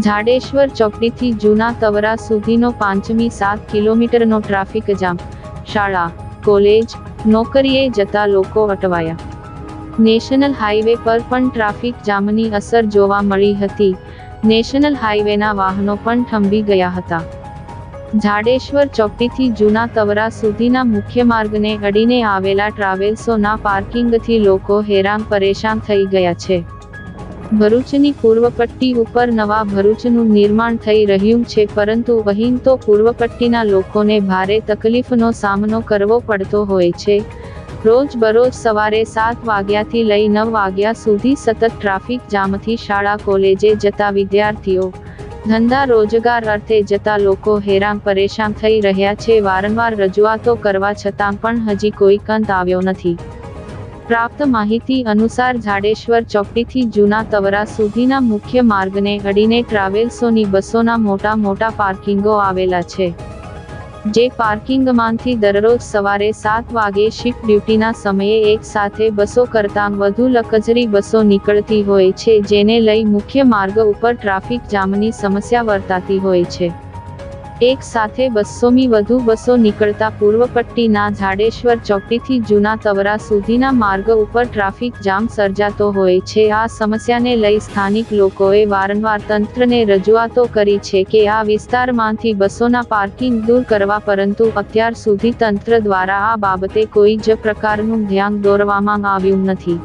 જાડેશ્વર ચોકડીથી જૂના તવરા સુધીનો 5મી 7 કિલોમીટરનો ટ્રાફિક જામ. શાળા, કોલેજ, નોકરીએ જતા લોકો અટવાયા. નેશનલ હાઈવે પર પણ ટ્રાફિક જામની અસર જોવા મળી હતી. નેશનલ હાઈવેના વાહનો પણ થંભી ગયા હતા. જાડેશ્વર ચોકડીથી જૂના તવરા સુધીના મુખ્ય માર્ગને અડીને આવેલા ટ્રાવેલ્સોના પાર્કિંગથી લોકો હેરાન પરેશાન થઈ ગયા છે. ભરૂચની પૂર્વ પટ્ટી ઉપર નવા ભરૂચનું નિર્માણ થઈ રહ્યું છે, પરંતુ અહીં તો પૂર્વ પટ્ટીના લોકોને ભારે તકલીફનો સામનો કરવો પડતો હોય છે. રોજબરોજ સવારે 7 વાગ્યાથી લઈ 9 વાગ્યા સુધી સતત ટ્રાફિક જામથી શાળા કોલેજે જતા વિદ્યાર્થીઓ, ધંધા રોજગાર અર્થે જતા લોકો હેરાન પરેશાન થઈ રહ્યા છે. વારંવાર રજૂઆતો કરવા છતાં પણ હજી કોઈ અંત આવ્યો નથી. પ્રાપ્ત માહિતી અનુસાર જાડેશ્વર ચોકડીથી જૂના તવરા સુધીના મુખ્ય માર્ગને અડીને ટ્રાવેલ્સોની બસોના મોટા પાર્કિંગો આવેલા છે. જે પાર્કિંગમાંથી દરરોજ સવારે 7 વાગે શિફ્ટ ડ્યુટીના સમયે એક સાથે બસો કરતાં વધુ લક્ઝરી બસો નીકળતી હોય છે, જેને લઈ મુખ્ય માર્ગ ઉપર ટ્રાફિક જામની સમસ્યા વર્તાતી હોય છે. એક સાથે 200મી વધુ બસો નીકળતા પૂર્વ પટ્ટીના જાડેશ્વર ચોકડીથી જૂના તવરા સુધીના માર્ગ ઉપર ટ્રાફિક જામ સર્જાતો હોય છે. આ સમસ્યાને લઈ સ્થાનિક લોકોએ વારંવાર તંત્રને રજૂઆતો કરી છે કે આ વિસ્તારમાંથી બસોના પાર્કિંગ દૂર કરવા, પરંતુ અત્યાર સુધી તંત્ર દ્વારા આ બાબતે કોઈ જ પ્રકારનું ધ્યાન દોરવામાં આવ્યું નથી.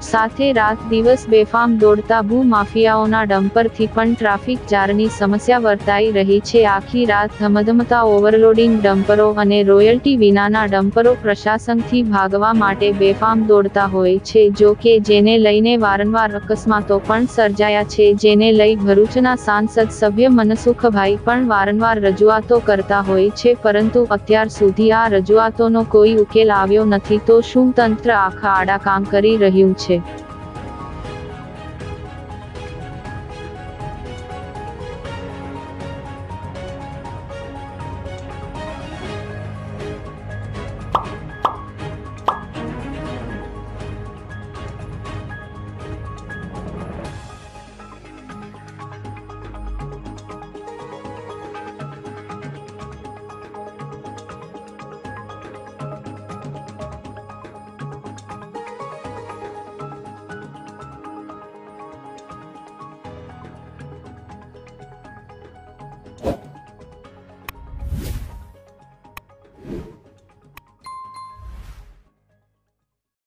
સાથે રાત દિવસ બેફામ દોડતા ભૂ માફિયાઓના ડમ્પરથી પણ ટ્રાફિક જારની સમસ્યા વર્તાઈ રહી છે. આખી રાત ધમધમતા ઓવરલોડિંગ ડમ્પરો અને રોયલ્ટી વિનાના ડમ્પરો પ્રશાસનથી ભાગવા માટે બેફામ દોડતા હોય છે. જો કે જેને લઈને વારંવાર અકસ્માતો પણ સર્જાયા છે, જેને લઈ ભરૂચના સાંસદ સભ્ય મનસુખભાઈ પણ વારંવાર રજૂઆતો કરતા હોય છે, પરંતુ અત્યાર સુધી આ રજૂઆતોનો કોઈ ઉકેલ આવ્યો નથી. તો શું તંત્ર આખા આડા કામ કરી રહ્યું છે?